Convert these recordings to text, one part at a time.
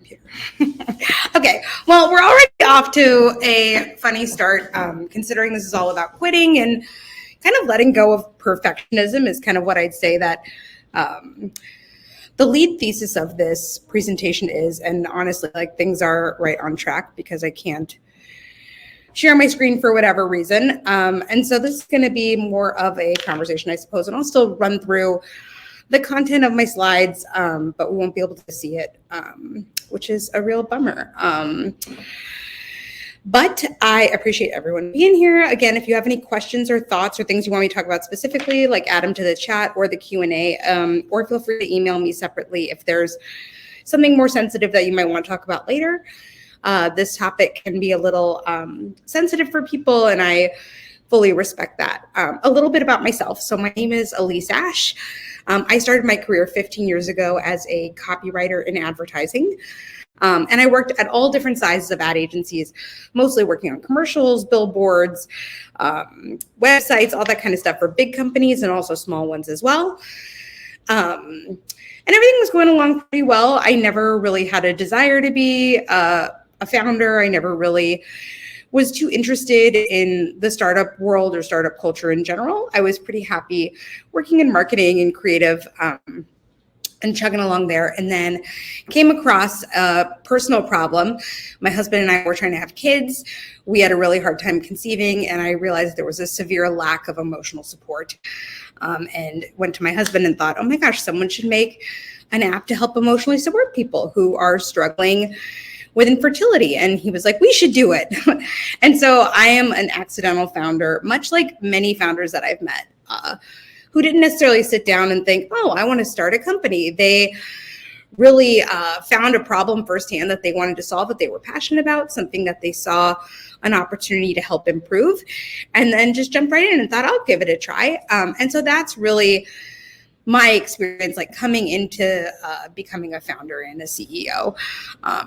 computer. Okay, well, we're already off to a funny start, considering this is all about quitting and kind of letting go of perfectionism is kind of what I'd say that the lead thesis of this presentation is, and honestly, like things are right on track because I can't share my screen for whatever reason. And so this is going to be more of a conversation, I suppose, and I'll still run through the content of my slides, but we won't be able to see it, which is a real bummer. But I appreciate everyone being here. Again, if you have any questions or thoughts or things you want me to talk about specifically, like add them to the chat or the Q&A, or feel free to email me separately if there's something more sensitive that you might want to talk about later. This topic can be a little sensitive for people, and I fully respect that. A little bit about myself. So my name is Elyse Ash. I started my career 15 years ago as a copywriter in advertising. And I worked at all different sizes of ad agencies, mostly working on commercials, billboards, websites, all that kind of stuff for big companies and also small ones as well. And everything was going along pretty well. I never really had a desire to be a founder. I never really was too interested in the startup world or startup culture in general. I was pretty happy working in marketing and creative, and chugging along there, and then came across a personal problem. My husband and I were trying to have kids. We had a really hard time conceiving, and I realized there was a severe lack of emotional support, and went to my husband and thought, oh my gosh, someone should make an app to help emotionally support people who are struggling with infertility. And he was like, we should do it. And so I am an accidental founder, much like many founders that I've met, who didn't necessarily sit down and think, oh, I want to start a company. They really found a problem firsthand that they wanted to solve, that they were passionate about, something that they saw an opportunity to help improve, and then just jumped right in and thought, I'll give it a try. And so that's really my experience, like coming into becoming a founder and a CEO.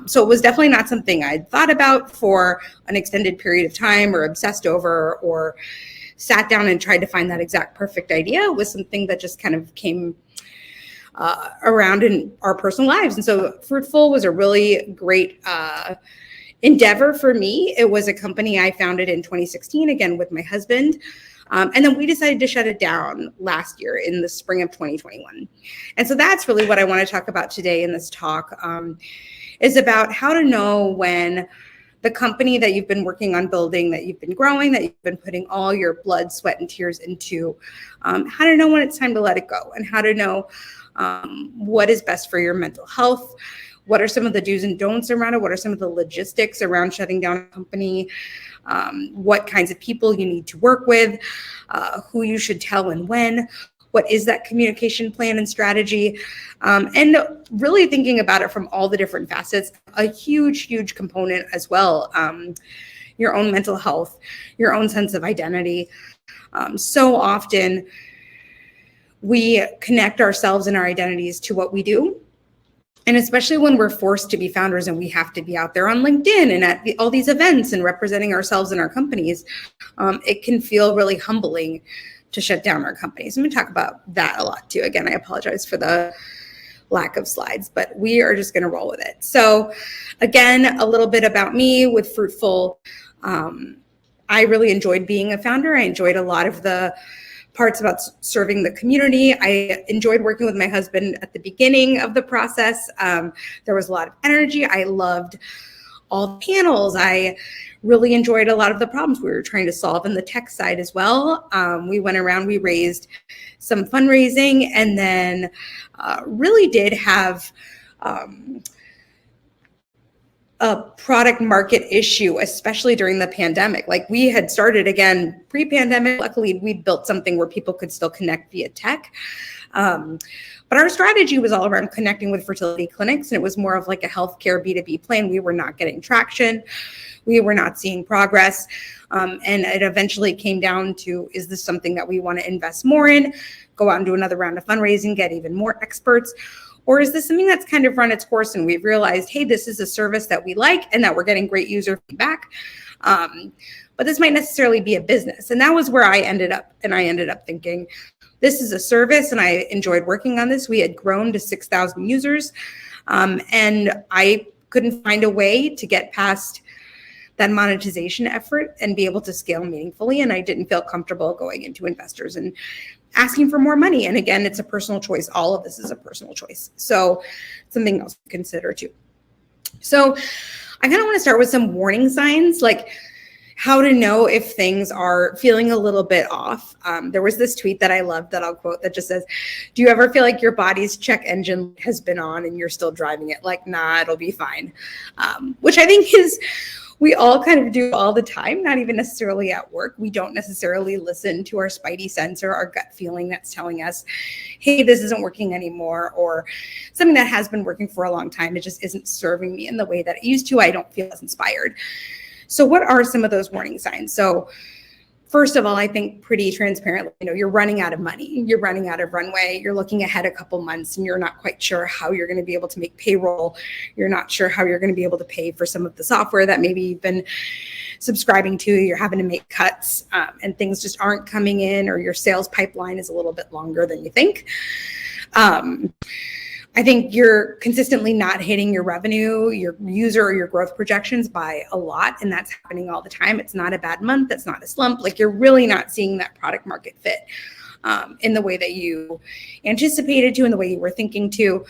So it was definitely not something I'd thought about for an extended period of time or obsessed over or sat down and tried to find that exact perfect idea. It was something that just kind of came around in our personal lives. And so Fruitful was a really great endeavor for me. It was a company I founded in 2016, again, with my husband. And then we decided to shut it down last year in the spring of 2021. And so that's really what I want to talk about today in this talk, is about how to know when the company that you've been working on building, that you've been growing, that you've been putting all your blood, sweat, and tears into, how to know when it's time to let it go, and how to know what is best for your mental health. What are some of the do's and don'ts around it? What are some of the logistics around shutting down a company? What kinds of people you need to work with, who you should tell and when. What is that communication plan and strategy? And really thinking about it from all the different facets, a huge, huge component as well. Your own mental health, your own sense of identity. So often we connect ourselves and our identities to what we do. And especially when we're forced to be founders and we have to be out there on LinkedIn and at all these events and representing ourselves and our companies, it can feel really humbling to shut down our companies. I'm going to talk about that a lot too. Again, I apologize for the lack of slides, but we are just going to roll with it. So again, a little bit about me with Fruitful. I really enjoyed being a founder. I enjoyed a lot of the parts about serving the community. I enjoyed working with my husband at the beginning of the process. There was a lot of energy. I loved all the panels. I really enjoyed a lot of the problems we were trying to solve in the tech side as well. We went around, we raised some fundraising, and then really did have a product market issue, especially during the pandemic. Like we had started again pre-pandemic. Luckily, we'd built something where people could still connect via tech. But our strategy was all around connecting with fertility clinics, and it was more of like a healthcare B2B plan. We were not getting traction. We were not seeing progress. And it eventually came down to, is this something that we want to invest more in, go out and do another round of fundraising, get even more experts? Or is this something that's kind of run its course and we've realized, hey, this is a service that we like and that we're getting great user feedback, but this might necessarily be a business. And that was where I ended up. And I ended up thinking, this is a service, and I enjoyed working on this. We had grown to 6,000 users, and I couldn't find a way to get past that monetization effort and be able to scale meaningfully. And I didn't feel comfortable going into investors and asking for more money. And again, it's a personal choice. All of this is a personal choice. So something else to consider too. So I kind of want to start with some warning signs, like how to know if things are feeling a little bit off. There was this tweet that I loved that I'll quote that just says, do you ever feel like your body's check engine has been on and you're still driving it? Like, nah, it'll be fine. Which I think is, we all kind of do all the time, not even necessarily at work. We don't necessarily listen to our spidey sense or our gut feeling that's telling us, hey, this isn't working anymore, or something that has been working for a long time, it just isn't serving me in the way that it used to. I don't feel as inspired. So what are some of those warning signs? So first of all, I think pretty transparently, you're running out of money, you're running out of runway, you're looking ahead a couple months and you're not quite sure how you're going to be able to make payroll. You're not sure how you're going to be able to pay for some of the software that maybe you've been subscribing to. You're having to make cuts and things just aren't coming in, or your sales pipeline is a little bit longer than you think. I think you're consistently not hitting your revenue, your user or your growth projections by a lot. And that's happening all the time. It's not a bad month. It's not a slump. Like, you're really not seeing that product market fit in the way that you anticipated to, in the way you were thinking to.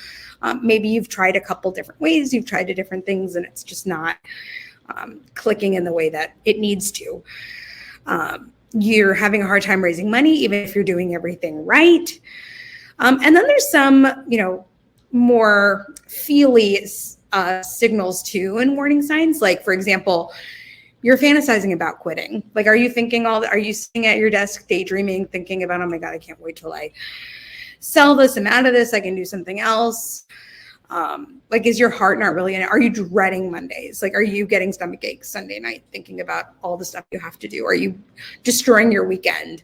Maybe you've tried a couple different ways. You've tried different things and it's just not clicking in the way that it needs to. You're having a hard time raising money, even if you're doing everything right. And then there's some, more feely signals too, and warning signs. Like, for example, you're fantasizing about quitting. Like, are you sitting at your desk daydreaming, thinking about, oh my God, I can't wait till I sell this, I'm out of this, I can do something else. Like, is your heart not really in it? Are you dreading Mondays? Like, are you getting stomach aches Sunday night thinking about all the stuff you have to do? Are you destroying your weekend?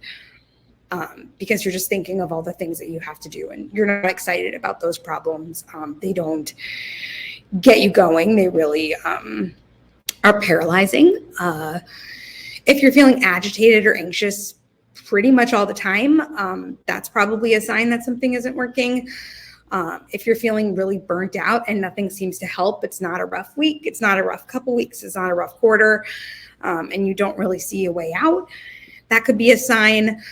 Because you're just thinking of all the things that you have to do and you're not excited about those problems. They don't get you going. They really are paralyzing. If you're feeling agitated or anxious pretty much all the time, that's probably a sign that something isn't working. If you're feeling really burnt out and nothing seems to help, it's not a rough week, it's not a rough couple weeks, it's not a rough quarter, and you don't really see a way out, that could be a sign.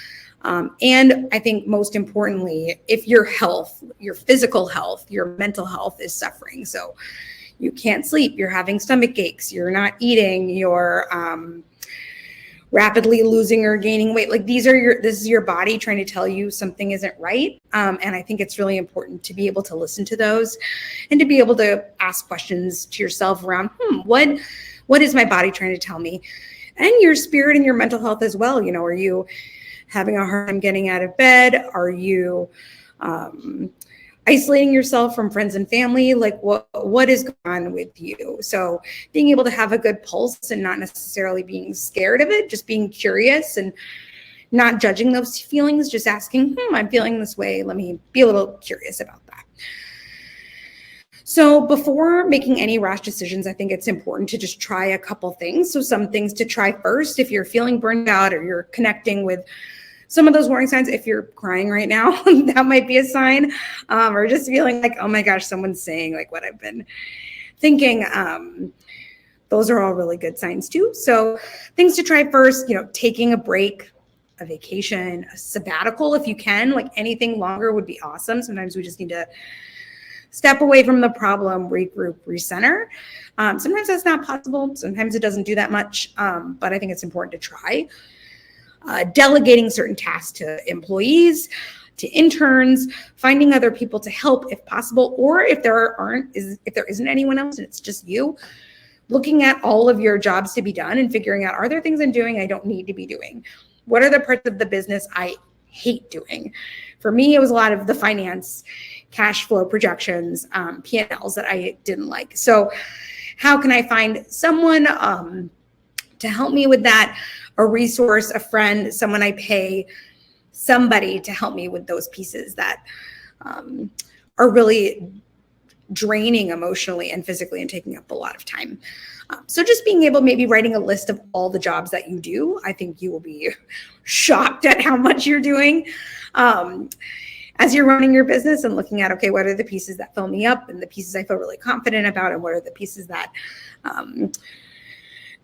And I think most importantly, if your health, your physical health, your mental health is suffering. So you can't sleep, you're having stomach aches, you're not eating, you're rapidly losing or gaining weight. Like, this is your body trying to tell you something isn't right. And I think it's really important to be able to listen to those and to be able to ask questions to yourself around, what is my body trying to tell me? And your spirit and your mental health as well. Are you having a hard time getting out of bed? Are you isolating yourself from friends and family? Like, what is going on with you? So being able to have a good pulse and not necessarily being scared of it, just being curious and not judging those feelings, just asking, I'm feeling this way. Let me be a little curious about that. So before making any rash decisions, I think it's important to just try a couple things. So some things to try first, if you're feeling burned out or you're connecting with some of those warning signs, if you're crying right now, that might be a sign, or just feeling like, oh my gosh, someone's saying like what I've been thinking. Those are all really good signs too. So things to try first, taking a break, a vacation, a sabbatical, if you can. Like, anything longer would be awesome. Sometimes we just need to step away from the problem, regroup, recenter. Sometimes that's not possible. Sometimes it doesn't do that much, but I think it's important to try. Delegating certain tasks to employees, to interns, finding other people to help if possible, or if there isn't anyone else and it's just you, looking at all of your jobs to be done and figuring out, are there things I'm doing I don't need to be doing? What are the parts of the business I hate doing? For me, it was a lot of the finance, cash flow projections, P&Ls that I didn't like. So how can I find someone to help me with that? A resource, a friend, someone I pay, somebody to help me with those pieces that are really draining emotionally and physically and taking up a lot of time. So just being able, maybe writing a list of all the jobs that you do. I think you will be shocked at how much you're doing. And as you're running your business and looking at, okay, what are the pieces that fill me up and the pieces I feel really confident about, and what are the pieces that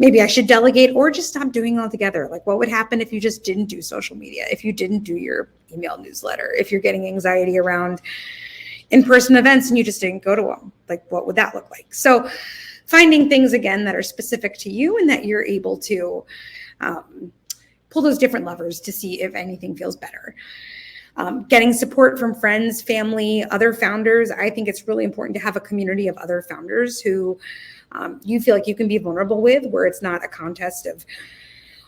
maybe I should delegate or just stop doing altogether. Like, what would happen if you just didn't do social media, if you didn't do your email newsletter, if you're getting anxiety around in-person events and you just didn't go to them? Like, what would that look like? So finding things, again, that are specific to you and that you're able to pull those different levers to see if anything feels better. Getting support from friends, family, other founders. I think it's really important to have a community of other founders who you feel like you can be vulnerable with, where it's not a contest of,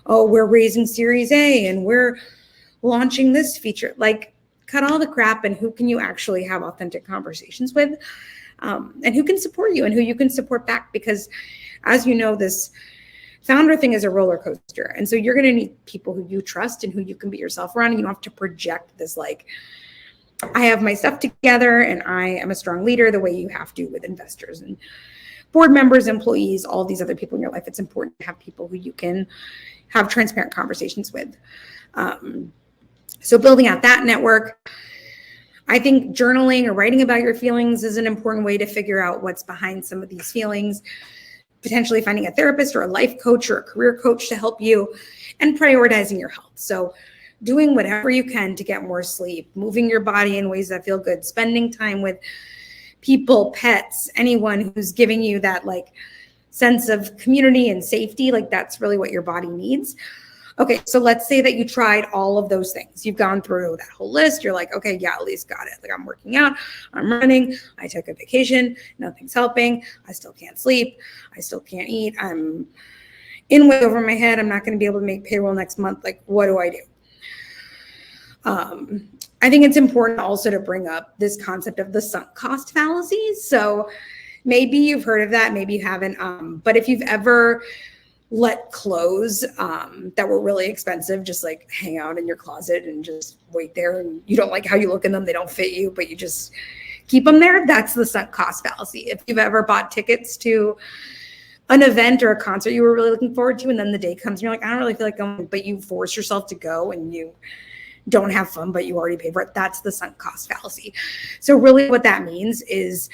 oh, we're raising Series A and we're launching this feature. Like, cut all the crap, and who can you actually have authentic conversations with, and who can support you and who you can support back. Because as you know, this founder thing is a roller coaster. And so you're going to need people who you trust and who you can be yourself around. You don't have to project this, like, I have my stuff together and I am a strong leader, the way you have to with investors and board members, employees, all these other people in your life. It's important to have people who you can have transparent conversations with. So building out that network. I think journaling or writing about your feelings is an important way to figure out what's behind some of these feelings. Potentially finding a therapist or a life coach or a career coach to help you, and prioritizing your health. So doing whatever you can to get more sleep, moving your body in ways that feel good, spending time with people, pets, anyone who's giving you that, like, sense of community and safety. Like, that's really what your body needs. Okay, so let's say that you tried all of those things. You've gone through that whole list. You're like, okay, yeah, Elyse got it. Like, I'm working out, I'm running, I took a vacation, nothing's helping. I still can't sleep. I still can't eat. I'm in way over my head. I'm not going to be able to make payroll next month. Like, what do I do? I think it's important also to bring up this concept of the sunk cost fallacy. So maybe you've heard of that, maybe you haven't. But if you've ever let clothes that were really expensive just, like, hang out in your closet and just wait there, and you don't like how you look in them, they don't fit you, but you just keep them there, that's the sunk cost fallacy. If you've ever bought tickets to an event or a concert you were really looking forward to, and then the day comes and you're like, I don't really feel like going, but you force yourself to go and you don't have fun, but you already paid for it, that's the sunk cost fallacy. So really what that means is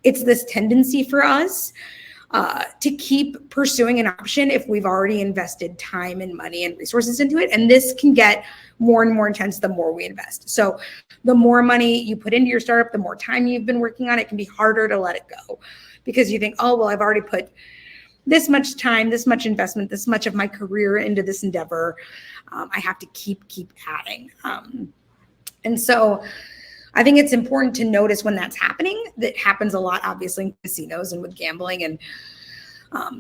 it's this tendency for us to keep pursuing an option if we've already invested time and money and resources into it. And this can get more and more intense the more we invest. So the more money you put into your startup, the more time you've been working on it, can be harder to let it go, because you think, oh, well, I've already put this much time, this much investment, this much of my career into this endeavor. I have to keep adding. And so I think it's important to notice when that's happening. That happens a lot, obviously, in casinos and with gambling. And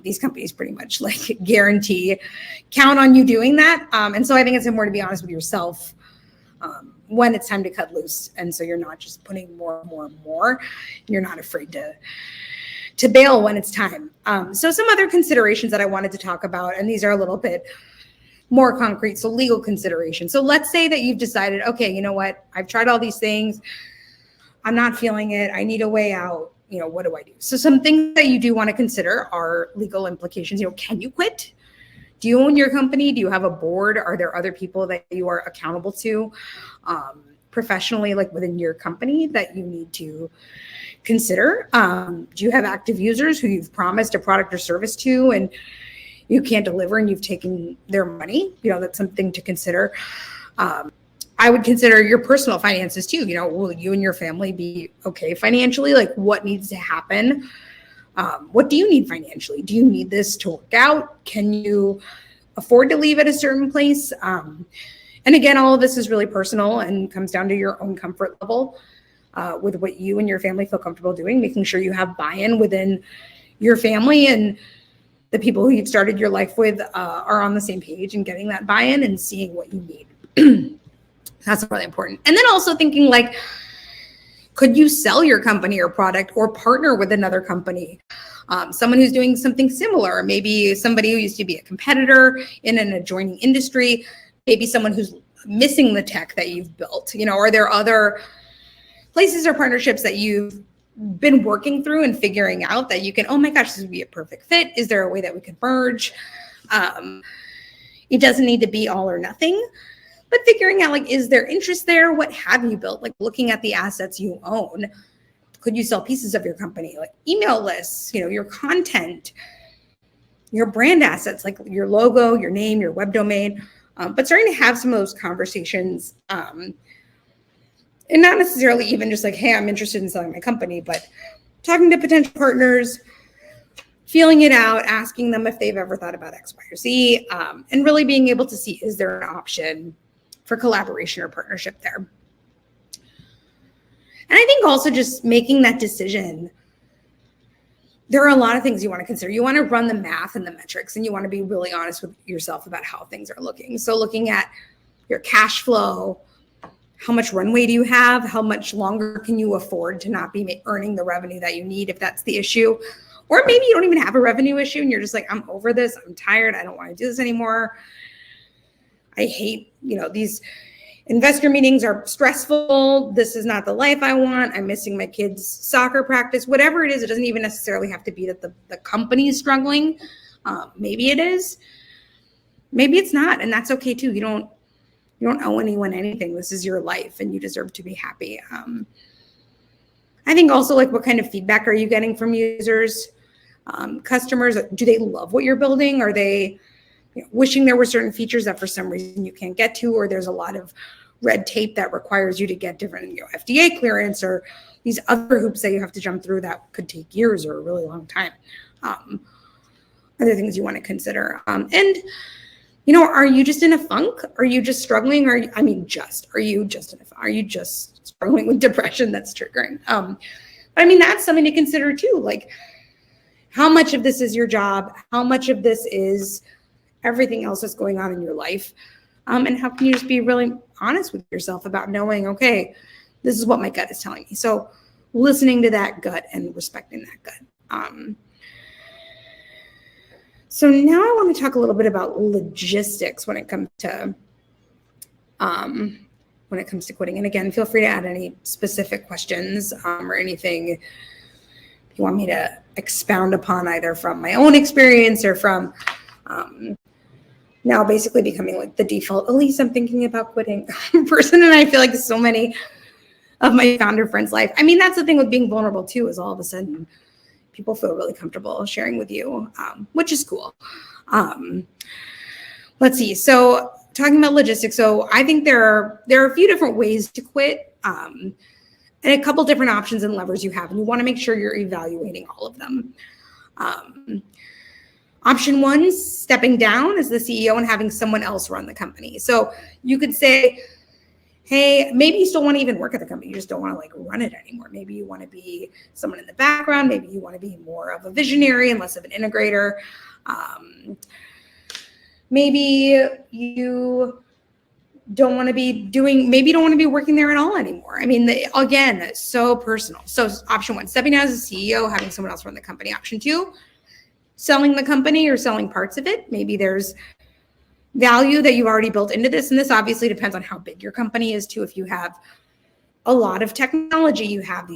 these companies pretty much, like, guarantee, count on you doing that. And so I think it's important to be honest with yourself when it's time to cut loose. And so you're not just putting more. You're not afraid to bail when it's time. So some other considerations that I wanted to talk about, and these are a little bit more concrete. So legal considerations. So let's say that you've decided, okay, you know what? I've tried all these things. I'm not feeling it. I need a way out. You know, what do I do? So some things that you do want to consider are legal implications. You know, can you quit? Do you own your company? Do you have a board? Are there other people that you are accountable to professionally, like within your company, that you need to consider? Do you have active users who you've promised a product or service to and you can't deliver and you've taken their money? You know, that's something to consider. I would consider your personal finances too. You know, will you and your family be okay financially? Like, what needs to happen? What do you need financially? Do you need this to work out? Can you afford to leave at a certain place? And again, all of this is really personal and comes down to your own comfort level with what you and your family feel comfortable doing, making sure you have buy-in within your family and the people who you've started your life with are on the same page, and getting that buy-in and seeing what you need. That's really important. And then also thinking, like, could you sell your company or product or partner with another company? Someone who's doing something similar, maybe somebody who used to be a competitor in an adjoining industry, maybe someone who's missing the tech that you've built. You know, are there other places or partnerships that you've been working through and figuring out that you can, oh my gosh, this would be a perfect fit? Is there a way that we could merge? It doesn't need to be all or nothing, but figuring out, like, is there interest there? What have you built? Like, looking at the assets you own. Could you sell pieces of your company, like email lists, your content, your brand assets, like your logo, your name, your web domain, but starting to have some of those conversations, and not necessarily even just like, hey, I'm interested in selling my company, but talking to potential partners, feeling it out, asking them if they've ever thought about X, Y, or Z, and really being able to see, is there an option for collaboration or partnership there? And I think also just making that decision, there are a lot of things you want to consider. You want to run the math and the metrics, and you want to be really honest with yourself about how things are looking. So looking at your cash flow, how much runway do you have? How much longer can you afford to not be earning the revenue that you need if that's the issue? Or maybe you don't even have a revenue issue and you're just like, I'm over this. I'm tired. I don't want to do this anymore. I hate, these investor meetings are stressful. This is not the life I want. I'm missing my kids' soccer practice. Whatever it is, it doesn't even necessarily have to be that the company is struggling. Maybe it is. Maybe it's not. And that's okay too. You don't owe anyone anything. This is your life and you deserve to be happy. I think also, like, what kind of feedback are you getting from users, customers? Do they love what you're building? Are they wishing there were certain features that for some reason you can't get to, or there's a lot of red tape that requires you to get different FDA clearance or these other hoops that you have to jump through that could take years or a really long time? Other things you want to consider. And are you just in a funk? Are you just struggling? Are you just struggling with depression that's triggering? But that's something to consider too. Like, how much of this is your job? How much of this is everything else that's going on in your life? And how can you just be really honest with yourself about knowing, okay, this is what my gut is telling me. So listening to that gut and respecting that gut. So now I want to talk a little bit about logistics when it comes to quitting. And again, feel free to add any specific questions or anything you want me to expound upon, either from my own experience or from now basically becoming like the default, Elyse, I'm thinking about quitting person. And I feel like so many of my founder friends' life. That's the thing with being vulnerable too, is all of a sudden people feel really comfortable sharing with you, which is cool. Let's see. So talking about logistics. So I think there are a few different ways to quit, and a couple different options and levers you have, and you want to make sure you're evaluating all of them. Option one, stepping down as the CEO and having someone else run the company. So you could say, hey, maybe you still want to even work at the company. You just don't want to run it anymore. Maybe you want to be someone in the background. Maybe you want to be more of a visionary and less of an integrator. Maybe you don't want to be working there at all anymore. Again, it's so personal. So option one, stepping down as a CEO, having someone else run the company. Option two, selling the company or selling parts of it. Maybe there's value that you've already built into this. And this obviously depends on how big your company is too. If you have a lot of technology, you have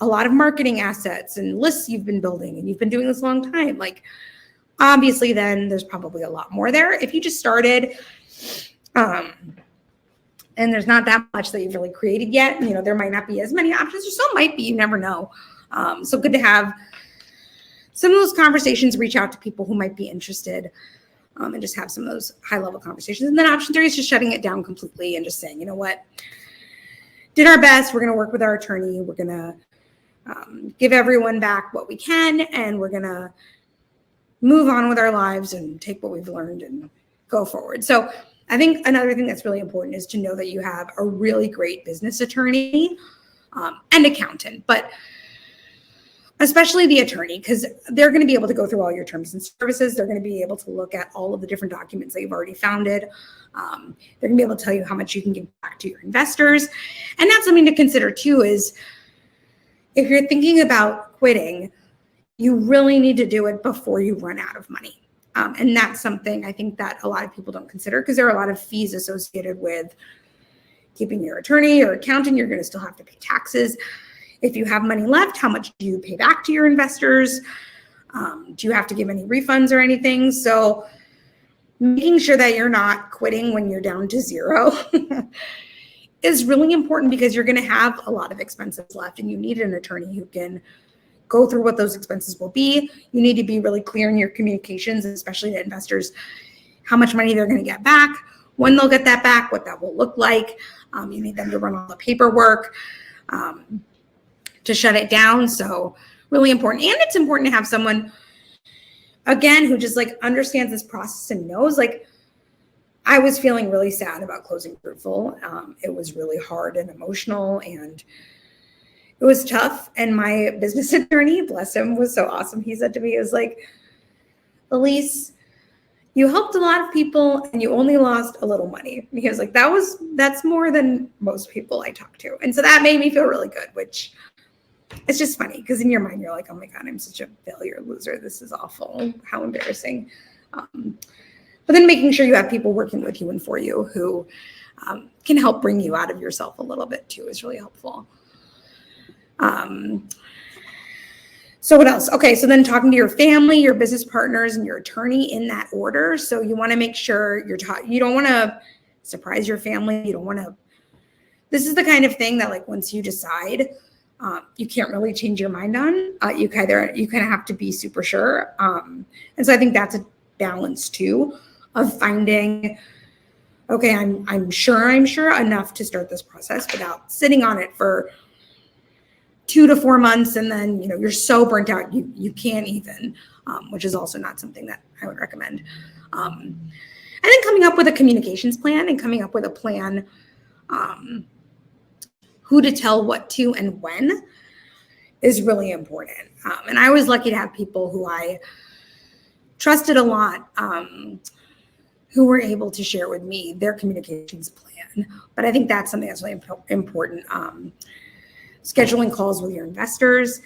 a lot of marketing assets and lists you've been building and you've been doing this a long time, obviously then there's probably a lot more there. If you just started, and there's not that much that you've really created yet, there might not be as many options, or so might be, you never know. So good to have some of those conversations, reach out to people who might be interested, and just have some of those high level conversations. And then option three is just shutting it down completely and just saying, you know what, did our best. We're going to work with our attorney. We're going to give everyone back what we can, and we're going to move on with our lives and take what we've learned and go forward. So I think another thing that's really important is to know that you have a really great business attorney and accountant, but especially the attorney, because they're going to be able to go through all your terms and services. They're going to be able to look at all of the different documents that you've already founded. They're going to be able to tell you how much you can give back to your investors. And that's something to consider too, is if you're thinking about quitting, you really need to do it before you run out of money. And that's something I think that a lot of people don't consider, because there are a lot of fees associated with keeping your attorney or accountant. You're going to still have to pay taxes. If you have money left, how much do you pay back to your investors? Do you have to give any refunds or anything? So making sure that you're not quitting when you're down to zero is really important, because you're going to have a lot of expenses left and you need an attorney who can go through what those expenses will be. You need to be really clear in your communications, especially to investors, how much money they're going to get back, when they'll get that back, what that will look like. You need them to run all the paperwork to shut it down. So really important. And it's important to have someone, again, who just like understands this process and knows, like, I was feeling really sad about closing Fruitful. It was really hard and emotional, and it was tough. And my business attorney, bless him, was so awesome. He said to me, it was like, Elyse, you helped a lot of people and you only lost a little money. And he was like, that's more than most people I talk to. And so that made me feel really good, which it's just funny because in your mind, you're like, oh my God, I'm such a failure, loser. This is awful. How embarrassing. But then making sure you have people working with you and for you who can help bring you out of yourself a little bit too is really helpful. So what else? Okay, so then talking to your family, your business partners, and your attorney in that order. So you want to make sure you don't want to surprise your family. You don't want to, this is the kind of thing that like once you decide, you can't really change your mind on. You kind of have to be super sure. And so I think that's a balance too of finding, okay, I'm sure enough to start this process without sitting on it for 2 to 4 months, and then you're so burnt out you can't even, which is also not something that I would recommend. And then coming up with a communications plan and coming up with a plan, who to tell what to and when is really important. And I was lucky to have people who I trusted a lot, who were able to share with me their communications plan. But I think that's something that's really important. Scheduling calls with your investors.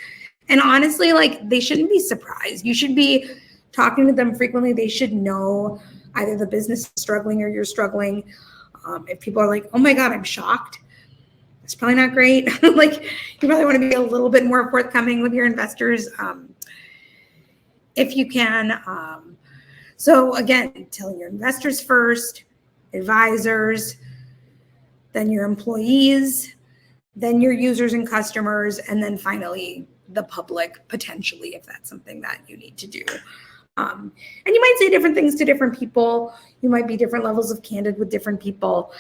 And honestly, like, they shouldn't be surprised. You should be talking to them frequently. They should know either the business is struggling or you're struggling. If people are like, oh my God, I'm shocked, it's probably not great. Like, you probably want to be a little bit more forthcoming with your investors if you can. So again, telling your investors first, advisors, then your employees, then your users and customers, and then finally the public, potentially, if that's something that you need to do. And you might say different things to different people. You might be different levels of candid with different people.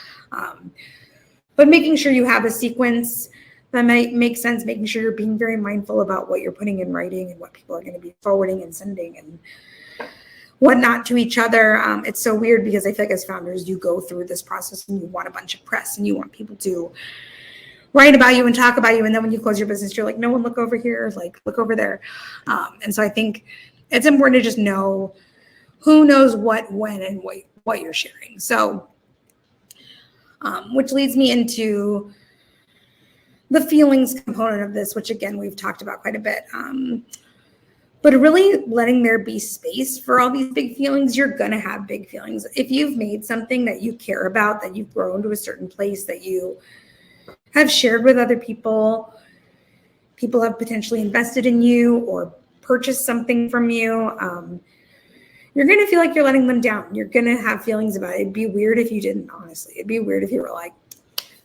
But making sure you have a sequence that might make sense, making sure you're being very mindful about what you're putting in writing and what people are going to be forwarding and sending and whatnot to each other. It's so weird because I feel like as founders, you go through this process and you want a bunch of press and you want people to write about you and talk about you. And then when you close your business, you're like, no one look over here, like look over there. And so I think it's important to just know who knows what, when, and what you're sharing. So, which leads me into the feelings component of this, which again, we've talked about quite a bit. But really letting there be space for all these big feelings. You're going to have big feelings. If you've made something that you care about, that you've grown to a certain place, that you have shared with other people, people have potentially invested in you or purchased something from you, you're going to feel like you're letting them down. You're going to have feelings about it. It'd be weird if you didn't, honestly. It'd be weird if you were like,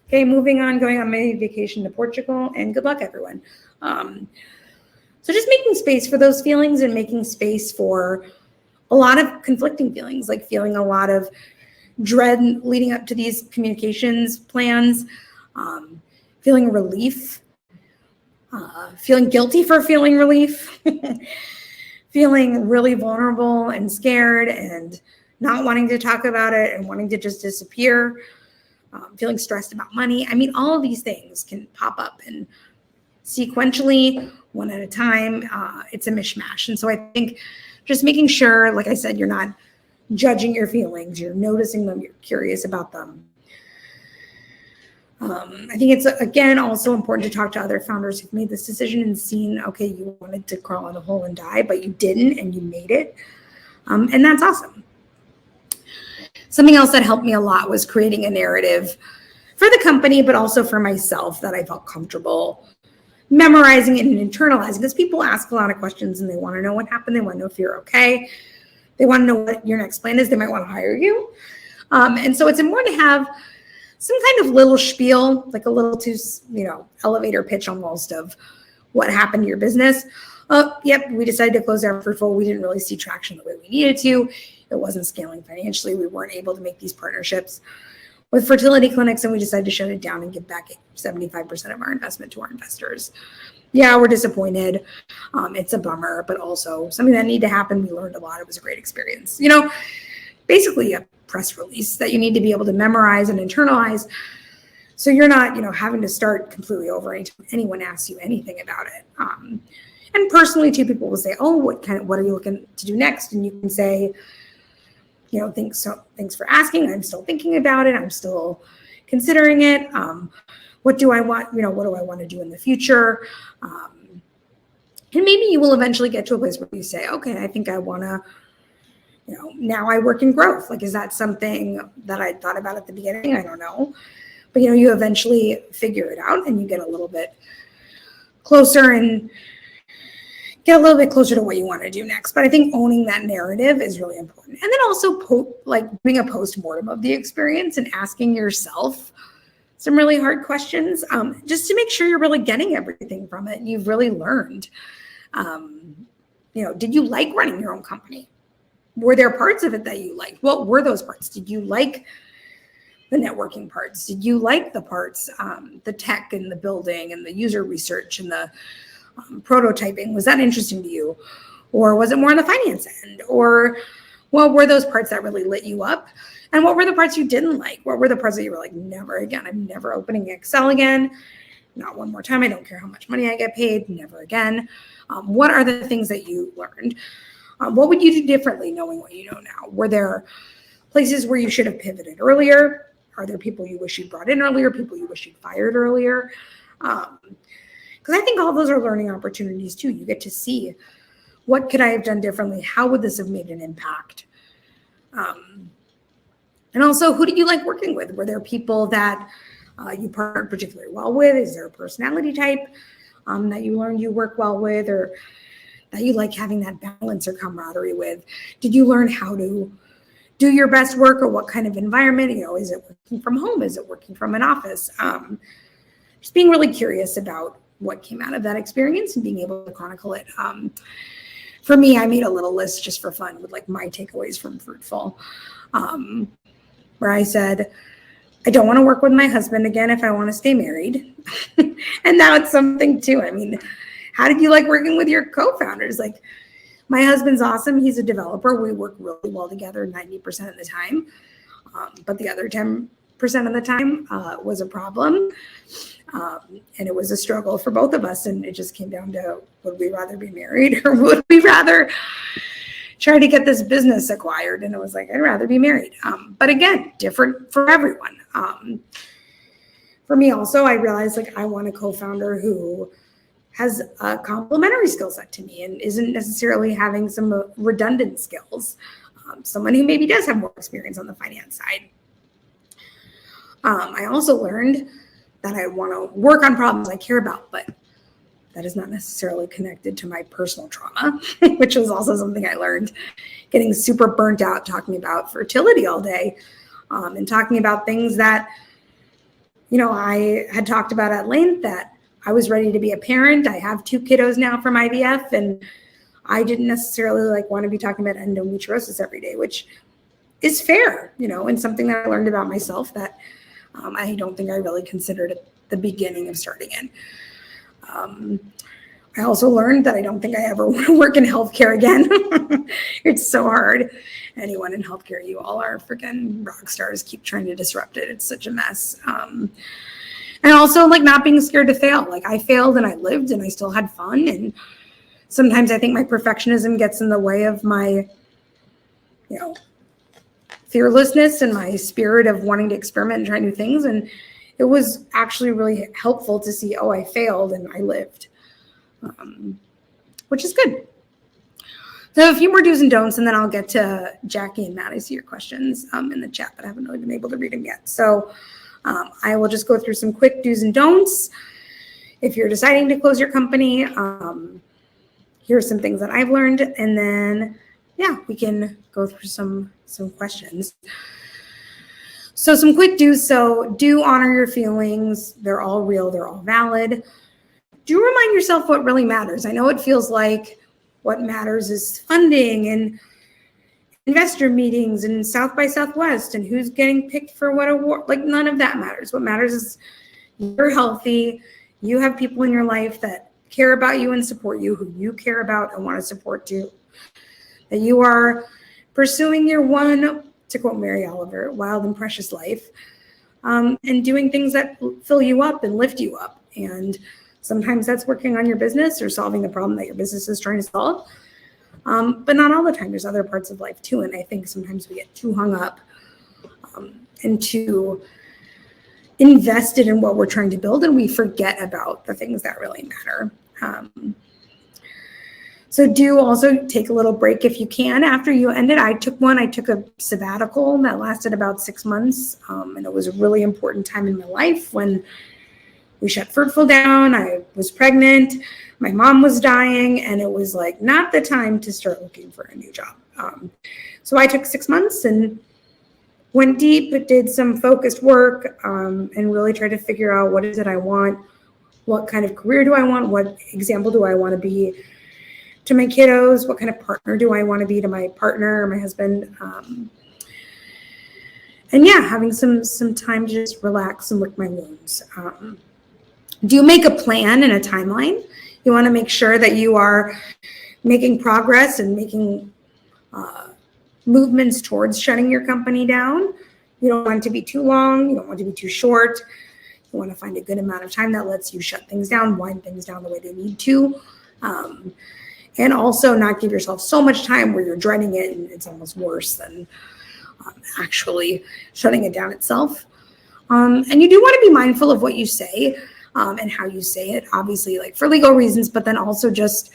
okay, moving on, going on my vacation to Portugal, and good luck, everyone. So just making space for those feelings and making space for a lot of conflicting feelings, like feeling a lot of dread leading up to these communications plans, feeling relief, feeling guilty for feeling relief, feeling really vulnerable and scared and not wanting to talk about it and wanting to just disappear, feeling stressed about money. I mean, all of these things can pop up, and sequentially, one at a time, it's a mishmash. And so I think just making sure, like I said, you're not judging your feelings, you're noticing them, you're curious about them. I think it's, again, also important to talk to other founders who've made this decision and seen, okay, you wanted to crawl in a hole and die, but you didn't, and you made it. And that's awesome. Something else that helped me a lot was creating a narrative for the company, but also for myself that I felt comfortable memorizing and internalizing, because people ask a lot of questions and they want to know what happened. They want to know if you're okay. they want to know what your next plan is. They might want to hire you. And so it's important to have some kind of little spiel, like a little elevator pitch almost of what happened to your business. Yep, we decided to close down Fruitful. We didn't really see traction the way we needed to. It wasn't scaling financially. We weren't able to make these partnerships with fertility clinics, and we decided to shut it down and give back 75% of our investment to our investors. Yeah, we're disappointed. It's a bummer, but also something that needed to happen. We learned a lot. It was a great experience. Basically a press release that you need to be able to memorize and internalize, so you're not, having to start completely over anytime anyone asks you anything about it. And personally, too, people will say, "Oh, what are you looking to do next?" And you can say, thanks for asking. I'm still thinking about it. I'm still considering it. What do I want? What do I want to do in the future? And maybe you will eventually get to a place where you say, okay, I think I want to, now I work in growth. Like, is that something that I thought about at the beginning? I don't know. But, you eventually figure it out and you get a little bit closer to what you want to do next. But I think owning that narrative is really important. And then also doing a post-mortem of the experience and asking yourself some really hard questions, just to make sure you're really getting everything from it. You've really learned. Did you like running your own company? Were there parts of it that you liked? What were those parts? Did you like the networking parts? Did you like the parts, the tech and the building and the user research and the prototyping? Was that interesting to you? Or was it more on the finance end? Or what were those parts that really lit you up? And what were the parts you didn't like? What were the parts that you were like, never again? I'm never opening Excel again. Not one more time. I don't care how much money I get paid. Never again. What are the things that you learned? What would you do differently knowing what you know now? Were there places where you should have pivoted earlier? Are there people you wish you brought in earlier? People you wish you'd fired earlier? Because I think all those are learning opportunities too. You get to see, what could I have done differently? How would this have made an impact? And also, who did you like working with? Were there people that you partnered particularly well with? Is there a personality type that you learned you work well with, or that you like having that balance or camaraderie with? Did you learn how to do your best work, or what kind of environment? Is it working from home? Is it working from an office? Just being really curious about what came out of that experience and being able to chronicle it. For me, I made a little list just for fun with my takeaways from Fruitful, where I said, I don't want to work with my husband again if I want to stay married. And now it's something too. I mean, how did you like working with your co-founders? My husband's awesome. He's a developer. We work really well together 90% of the time. But the other 10% of the time was a problem. And it was a struggle for both of us. And it just came down to, would we rather be married, or would we rather try to get this business acquired? And it was I'd rather be married. But again, different for everyone. For me also, I realized I want a co-founder who has a complementary skill set to me and isn't necessarily having some redundant skills. Someone who maybe does have more experience on the finance side. I also learned that I want to work on problems I care about, but that is not necessarily connected to my personal trauma, which was also something I learned, getting super burnt out talking about fertility all day, and talking about things that, I had talked about at length, that I was ready to be a parent. I have 2 kiddos now from IVF, and I didn't necessarily want to be talking about endometriosis every day, which is fair, and something that I learned about myself that I don't think I really considered at the beginning of starting it. I also learned that I don't think I ever want to work in healthcare again. It's so hard. Anyone in healthcare, you all are freaking rock stars. Keep trying to disrupt it. It's such a mess. And also not being scared to fail. I failed and I lived and I still had fun. And sometimes I think my perfectionism gets in the way of my, fearlessness and my spirit of wanting to experiment and try new things. And it was actually really helpful to see, I failed and I lived, which is good. So a few more do's and don'ts, and then I'll get to Jackie and Matt. I see your questions in the chat, but I haven't really been able to read them yet. So I will just go through some quick do's and don'ts. If you're deciding to close your company, here's some things that I've learned. And then yeah, we can go through some questions. So some quick do's. So do honor your feelings. They're all real. They're all valid. Do remind yourself what really matters. I know it feels like what matters is funding and investor meetings and South by Southwest and who's getting picked for what award. Like, none of that matters. What matters is you're healthy. You have people in your life that care about you and support you, who you care about and want to support you. That you are pursuing your one, to quote Mary Oliver, wild and precious life, and doing things that fill you up and lift you up. And sometimes that's working on your business or solving the problem that your business is trying to solve. But not all the time. There's other parts of life too. And I think sometimes we get too hung up and too invested in what we're trying to build, and we forget about the things that really matter. So do also take a little break if you can after you end it. I took a sabbatical that lasted about 6 months. And it was a really important time in my life when we shut Fruitful down. I was pregnant. My mom was dying, and it was like not the time to start looking for a new job. So I took 6 months and went deep, but did some focused work, and really tried to figure out what is it I want, what kind of career do I want, what example do I want to be to my kiddos, what kind of partner do I want to be to my partner, my husband, and yeah, having some time to just relax and lick my wounds. Do make a plan and a timeline. You want to make sure that you are making progress and making movements towards shutting your company down. You don't want it to be too long. You don't want it to be too short. You want to find a good amount of time that lets you shut things down, wind things down the way they need to. And also not give yourself so much time where you're dreading it and it's almost worse than actually shutting it down itself. And you do want to be mindful of what you say and how you say it, obviously, like for legal reasons, but then also just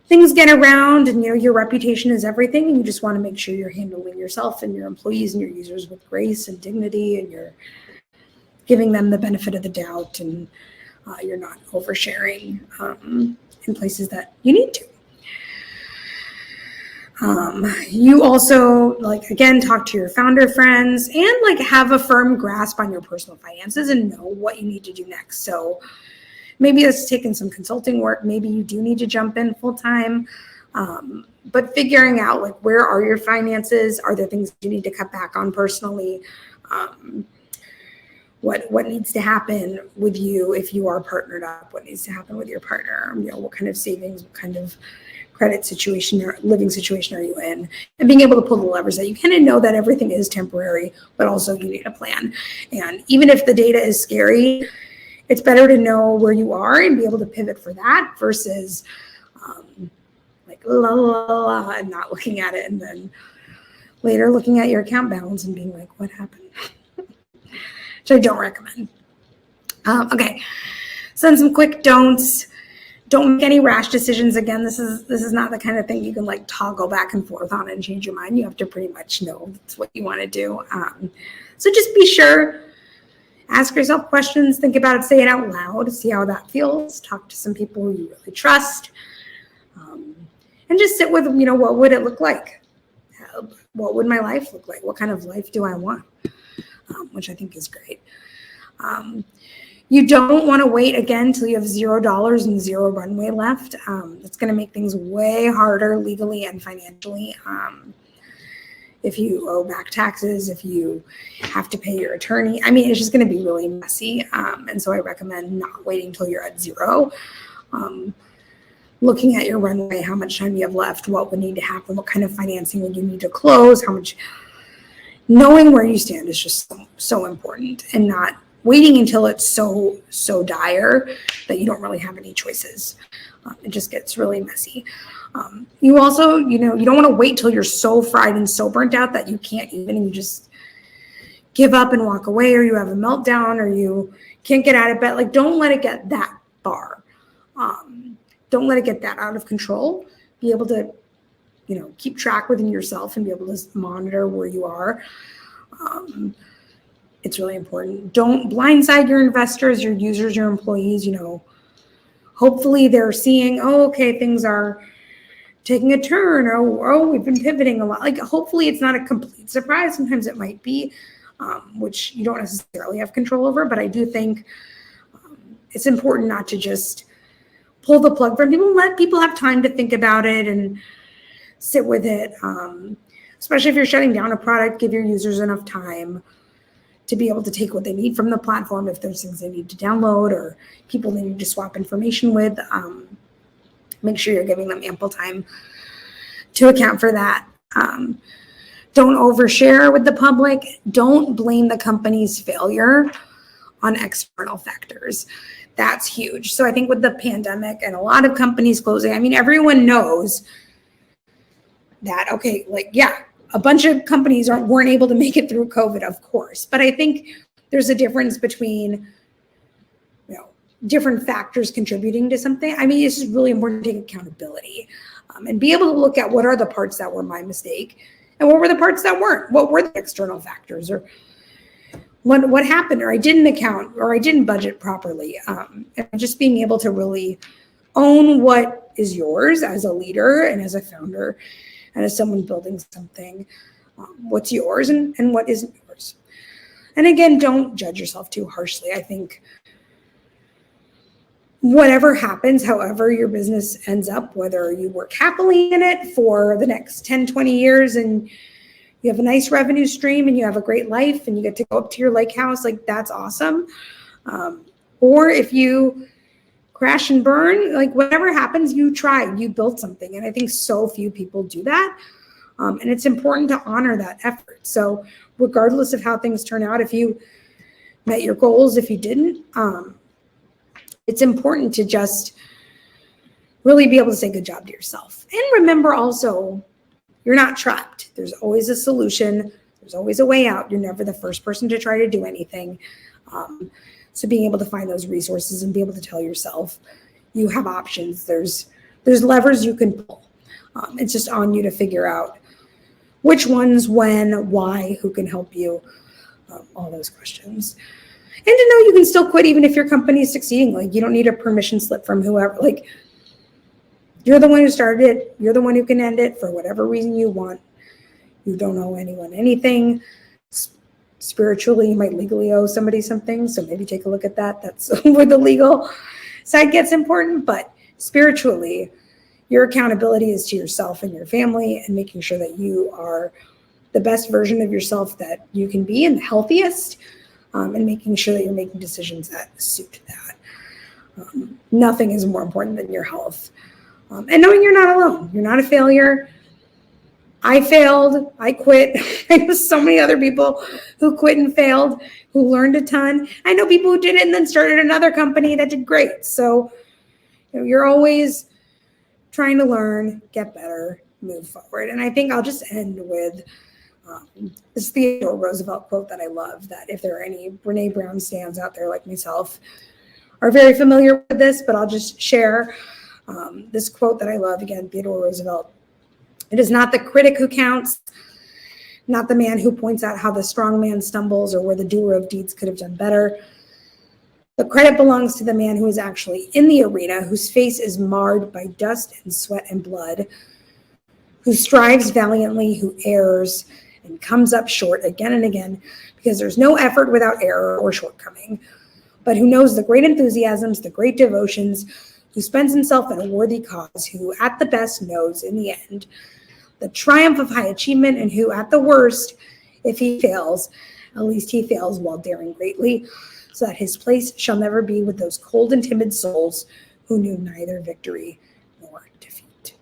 things get around, and your reputation is everything, and you just want to make sure you're handling yourself and your employees and your users with grace and dignity, and you're giving them the benefit of the doubt, and you're not oversharing in places that you need to. You also, again, talk to your founder friends and have a firm grasp on your personal finances and know what you need to do next. So maybe it's taking some consulting work. Maybe you do need to jump in full time, but figuring out where are your finances? Are there things you need to cut back on personally? What needs to happen with you if you are partnered up? What needs to happen with your partner? What kind of savings, what kind of credit situation or living situation are you in? And being able to pull the levers that you can and know that everything is temporary, but also you need a plan. And even if the data is scary, it's better to know where you are and be able to pivot for that versus la, la, la, and not looking at it, and then later looking at your account balance and being like, what happened? Which I don't recommend. Okay, so then some quick don'ts. Don't make any rash decisions. Again, this is not the kind of thing you can toggle back and forth on and change your mind. You have to pretty much know that's what you want to do. So just be sure. Ask yourself questions, think about it, say it out loud, see how that feels, talk to some people who you really trust, and just sit with, what would it look like? What would my life look like? What kind of life do I want? Which I think is great. You don't want to wait again till you have $0 and zero runway left. That's going to make things way harder legally and financially. If you owe back taxes, if you have to pay your attorney, it's just going to be really messy. And so I recommend not waiting till you're at zero. Looking at your runway, how much time you have left, what would need to happen, what kind of financing would you need to close, how much. Knowing where you stand is just so important, and not waiting until it's so dire that you don't really have any choices. It just gets really messy. You also, you don't want to wait till you're so fried and so burnt out that you can't even, and you just give up and walk away, or you have a meltdown, or you can't get out of bed. Don't let it get that far. Don't let it get that out of control. Be able to, keep track within yourself and be able to monitor where you are. It's really important. Don't blindside your investors, your users, your employees. Hopefully they're seeing, oh, okay, things are taking a turn, or oh, we've been pivoting a lot. Like, hopefully it's not a complete surprise. Sometimes it might be, which you don't necessarily have control over, but I do think it's important not to just pull the plug from people. Let people have time to think about it and sit with it. Especially if you're shutting down a product, give your users enough time to be able to take what they need from the platform. If there's things they need to download or people they need to swap information with, make sure you're giving them ample time to account for that. Don't overshare with the public. Don't blame the company's failure on external factors. That's huge. So I think with the pandemic and a lot of companies closing, I mean, everyone knows that, okay, like, yeah, a bunch of companies weren't able to make it through COVID, of course. But I think there's a difference between, different factors contributing to something. I mean, it's just really important to take accountability and be able to look at what are the parts that were my mistake and what were the parts that weren't. What were the external factors, or what happened, or I didn't account, or I didn't budget properly. And just being able to really own what is yours as a leader and as a founder and as someone building something, what's yours and what isn't yours. And again, don't judge yourself too harshly. I think whatever happens, however your business ends up, whether you work happily in it for the next 10, 20 years and you have a nice revenue stream and you have a great life and you get to go up to your lake house, like, that's awesome. Or if you crash and burn, like, whatever happens, you tried, you built something. And I think so few people do that. And it's important to honor that effort. So regardless of how things turn out, if you met your goals, if you didn't, it's important to just really be able to say good job to yourself. And remember also, you're not trapped. There's always a solution. There's always a way out. You're never the first person to try to do anything. So being able to find those resources and be able to tell yourself you have options. There's levers you can pull. It's just on you to figure out which ones, when, why, who can help you, all those questions. And to know you can still quit even if your company is succeeding. Like, you don't need a permission slip from whoever. Like, you're the one who started it. You're the one who can end it for whatever reason you want. You don't owe anyone anything. Spiritually, you might legally owe somebody something. So maybe take a look at that. That's where the legal side gets important. But spiritually, your accountability is to yourself and your family, and making sure that you are the best version of yourself that you can be and the healthiest. And making sure that you're making decisions that suit that. Nothing is more important than your health. And knowing you're not alone. You're not a failure. I failed. I quit. I know so many other people who quit and failed, who learned a ton. I know people who did it and then started another company that did great. So you're always trying to learn, get better, move forward. And I think I'll just end with this Theodore Roosevelt quote that I love, that if there are any Brene Brown stands out there like myself are very familiar with this, but I'll just share this quote that I love. Again, Theodore Roosevelt. It is not the critic who counts, not the man who points out how the strong man stumbles or where the doer of deeds could have done better. The credit belongs to the man who is actually in the arena, whose face is marred by dust and sweat and blood, who strives valiantly, who errs, and comes up short again and again, because there's no effort without error or shortcoming, but who knows the great enthusiasms, the great devotions, who spends himself in a worthy cause, who at the best knows in the end the triumph of high achievement, and who at the worst, if he fails, at least he fails while daring greatly, so that his place shall never be with those cold and timid souls who knew neither victory nor defeat.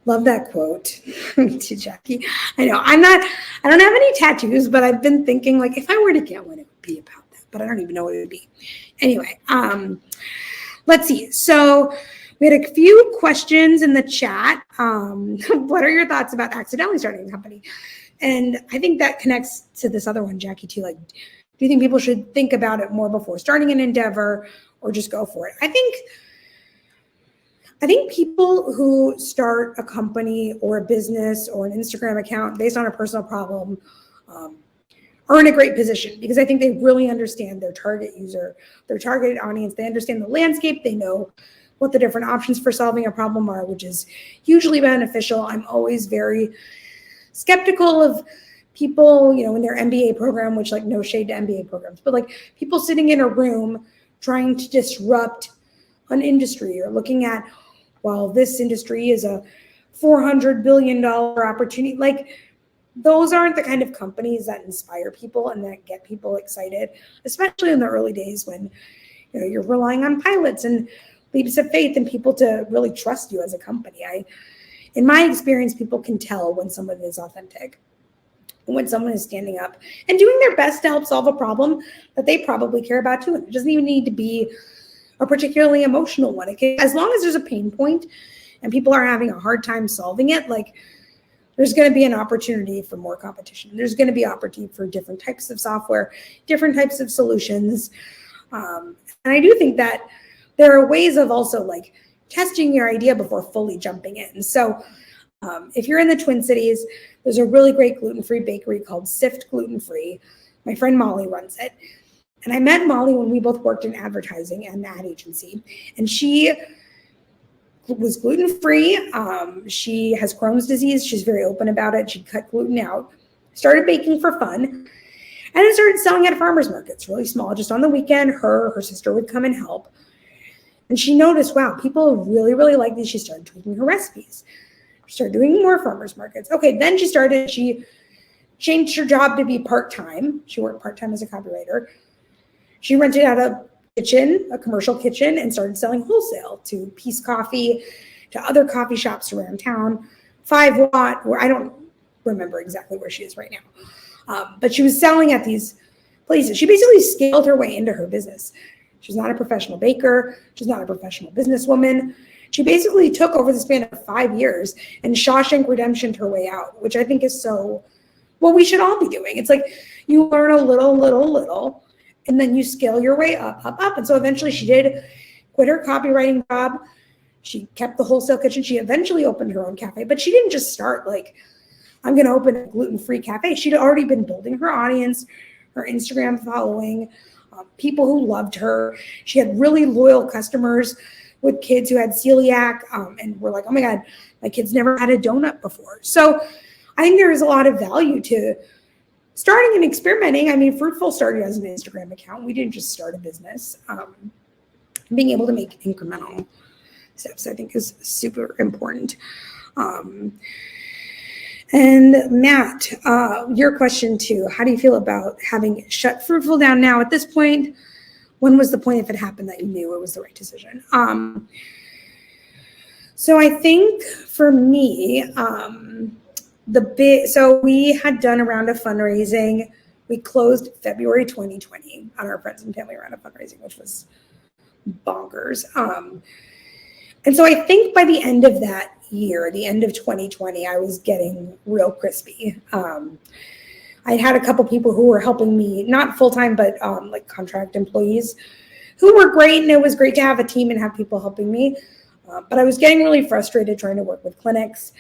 Love that quote. To Jackie. I know I don't have any tattoos, but I've been thinking, like, if I were to get one, it would be about that, but I don't even know what it would be. Anyway, let's see. So we had a few questions in the chat. What are your thoughts about accidentally starting a company? And I think that connects to this other one, Jackie, too. Like, do you think people should think about it more before starting an endeavor, or just go for it? I think people who start a company or a business or an Instagram account based on a personal problem are in a great position, because I think they really understand their target user, their targeted audience. They understand the landscape. They know what the different options for solving a problem are, which is hugely beneficial. I'm always very skeptical of people, in their MBA program, which like no shade to MBA programs, but like people sitting in a room trying to disrupt an industry or looking at, well, this industry is a $400 billion opportunity. Like those aren't the kind of companies that inspire people and that get people excited, especially in the early days when you're relying on pilots and leaps of faith and people to really trust you as a company. In my experience, people can tell when someone is authentic, when someone is standing up and doing their best to help solve a problem that they probably care about too. And it doesn't even need to be a particularly emotional one. As long as there's a pain point and people are having a hard time solving it, like there's going to be an opportunity for more competition. There's going to be opportunity for different types of software, different types of solutions. And I do think that there are ways of also like testing your idea before fully jumping in. So if you're in the Twin Cities, there's a really great gluten-free bakery called Sift Gluten-Free. My friend Molly runs it. And I met Molly when we both worked in advertising and an ad agency. And she was gluten-free. She has Crohn's disease. She's very open about it. She cut gluten out, started baking for fun, and then started selling at farmers markets, really small, just on the weekend. Her sister would come and help. And she noticed, wow, people really, really like these. She started tweaking her recipes. She started doing more farmers markets. Okay, then she changed her job to be part-time. She worked part-time as a copywriter. She rented out a kitchen, a commercial kitchen, and started selling wholesale to Peace Coffee, to other coffee shops around town. 5 Watt, where I don't remember exactly where she is right now. But she was selling at these places. She basically scaled her way into her business. She's not a professional baker. She's not a professional businesswoman. She basically took over the span of 5 years and Shawshank Redemptioned her way out, which I think is so what we should all be doing. It's like you learn a little, and then you scale your way up. And so eventually she did quit her copywriting job. She kept the wholesale kitchen. She eventually opened her own cafe, but she didn't just start like, I'm going to open a gluten-free cafe. She'd already been building her audience, her Instagram following, people who loved her. She had really loyal customers with kids who had celiac and were like, oh my God, my kid's never had a donut before. So I think there is a lot of value to starting and experimenting. I mean, Fruitful started as an Instagram account. We didn't just start a business. Being able to make incremental steps, I think, is super important. And Matt, your question too, how do you feel about having shut Fruitful down now at this point? When was the point, if it happened, that you knew it was the right decision? So I think for me, so we had done a round of fundraising. We closed February 2020 on our friends and family round of fundraising, which was bonkers. And so I think by the end of that year, the end of 2020, I was getting real crispy. I had a couple people who were helping me, not full-time, but like contract employees who were great. And it was great to have a team and have people helping me. But I was getting really frustrated trying to work with clinics.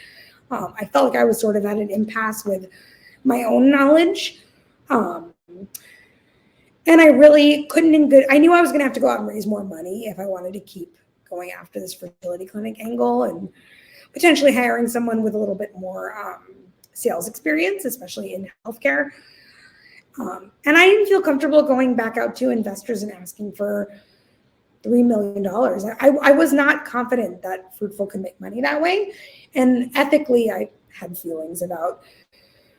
I felt like I was sort of at an impasse with my own knowledge. And I really couldn't I knew I was going to have to go out and raise more money if I wanted to keep going after this fertility clinic angle and potentially hiring someone with a little bit more sales experience, especially in healthcare. And I didn't feel comfortable going back out to investors and asking for $3 million. I was not confident that Fruitful could make money that way. And ethically, I had feelings about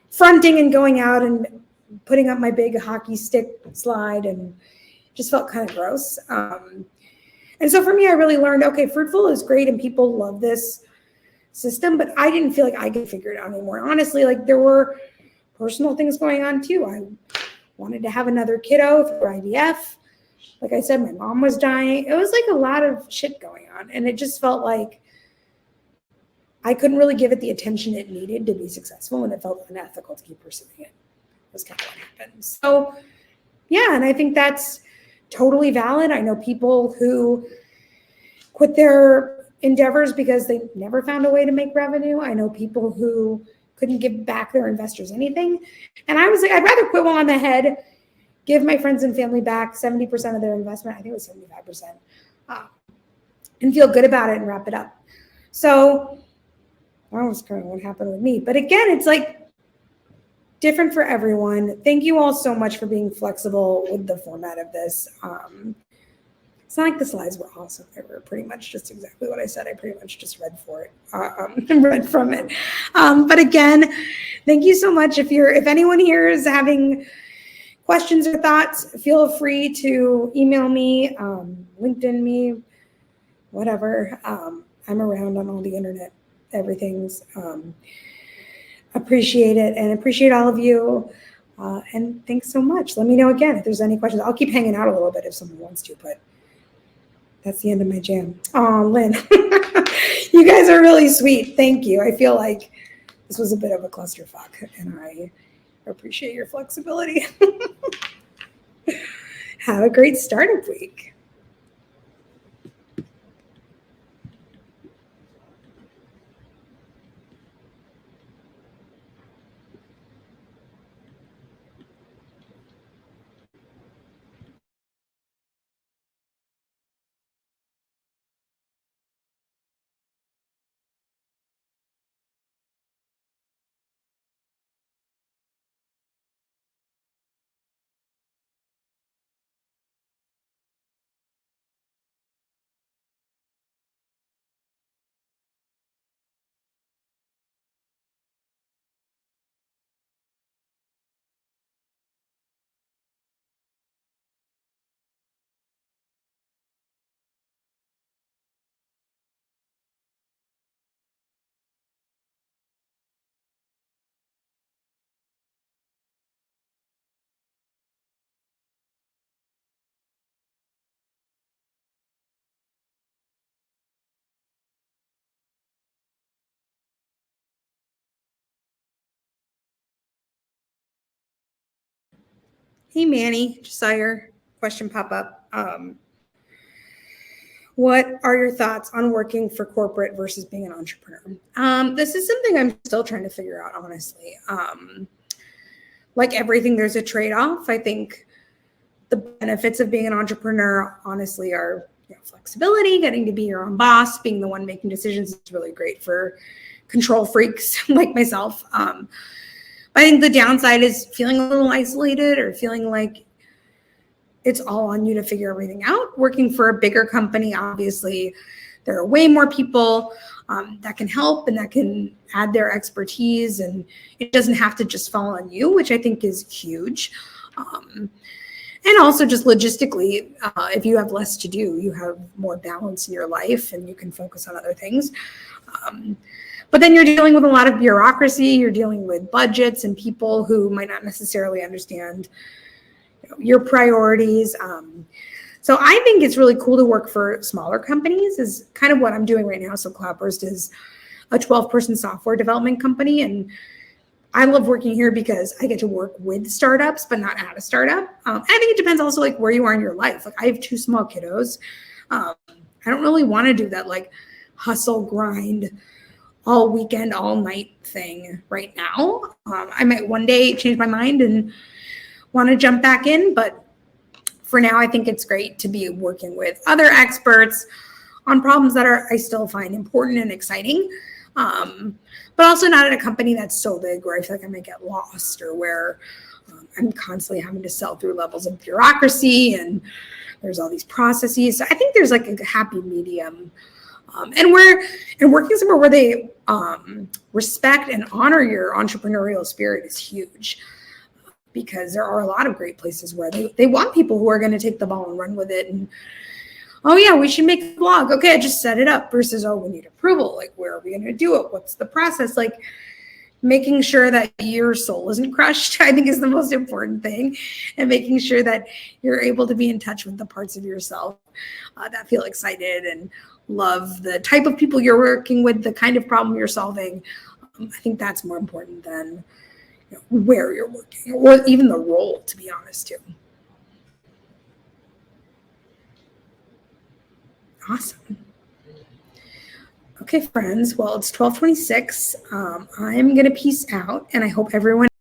fronting and going out and putting up my big hockey stick slide, and just felt kind of gross. And so for me, I really learned, okay, Fruitful is great and people love this system, but I didn't feel like I could figure it out anymore. Honestly, like there were personal things going on too. I wanted to have another kiddo through IVF. Like I said, my mom was dying. It was like a lot of shit going on. And it just felt like I couldn't really give it the attention it needed to be successful. And it felt unethical to keep pursuing it. Was kind of what happened. So yeah, and I think that's totally valid. I know people who quit their endeavors because they never found a way to make revenue. I know people who couldn't give back their investors anything. And I was like, I'd rather quit while I'm ahead, give my friends and family back 70% of their investment. I think it was 75%. and feel good about it and wrap it up. So that was kind of what happened with me. But again, it's like different for everyone. Thank you all so much for being flexible with the format of this. It's not like the slides were awesome. They were pretty much just exactly what I said. I pretty much just read read from it. But again, thank you so much. If anyone here is having questions or thoughts, feel free to email me, LinkedIn me, whatever. I'm around on all the internet, everything's. Appreciate it and appreciate all of you. And thanks so much. Let me know again if there's any questions. I'll keep hanging out a little bit if someone wants to, but that's the end of my jam. Oh, Lynn, you guys are really sweet. Thank you. I feel like this was a bit of a clusterfuck, and I appreciate your flexibility. Have a great startup week. Hey, Manny, just saw your question pop up. What are your thoughts on working for corporate versus being an entrepreneur? This is something I'm still trying to figure out, honestly. Like everything, there's a trade-off. I think the benefits of being an entrepreneur, honestly, are flexibility, getting to be your own boss, being the one making decisions is really great for control freaks like myself. I think the downside is feeling a little isolated or feeling like it's all on you to figure everything out. Working for a bigger company, obviously, there are way more people that can help and that can add their expertise, and it doesn't have to just fall on you, which I think is huge. And also just logistically, if you have less to do, you have more balance in your life and you can focus on other things. But then you're dealing with a lot of bureaucracy, you're dealing with budgets and people who might not necessarily understand your priorities. So I think it's really cool to work for smaller companies is kind of what I'm doing right now. So Cloudburst is a 12-person software development company, and I love working here because I get to work with startups, but not at a startup. I think it depends also like where you are in your life. Like I have 2 small kiddos. I don't really want to do that like hustle grind all weekend, all night thing right now. I might one day change my mind and want to jump back in, but for now, I think it's great to be working with other experts on problems that I still find important and exciting. But also not at a company that's so big where I feel like I might get lost or where I'm constantly having to sell through levels of bureaucracy and there's all these processes. So I think there's like a happy medium. And working somewhere where they respect and honor your entrepreneurial spirit is huge, because there are a lot of great places where they want people who are going to take the ball and run with it. And, oh yeah, we should make a blog. Okay, I just set it up versus, oh, we need approval. Like, where are we going to do it? What's the process? Like making sure that your soul isn't crushed, I think is the most important thing. And making sure that you're able to be in touch with the parts of yourself that feel excited and love the type of people you're working with, the kind of problem you're solving. I think that's more important than where you're working or even the role, to be honest, too. Awesome. Okay, friends. Well, it's 12:26. I'm going to peace out, and I hope everyone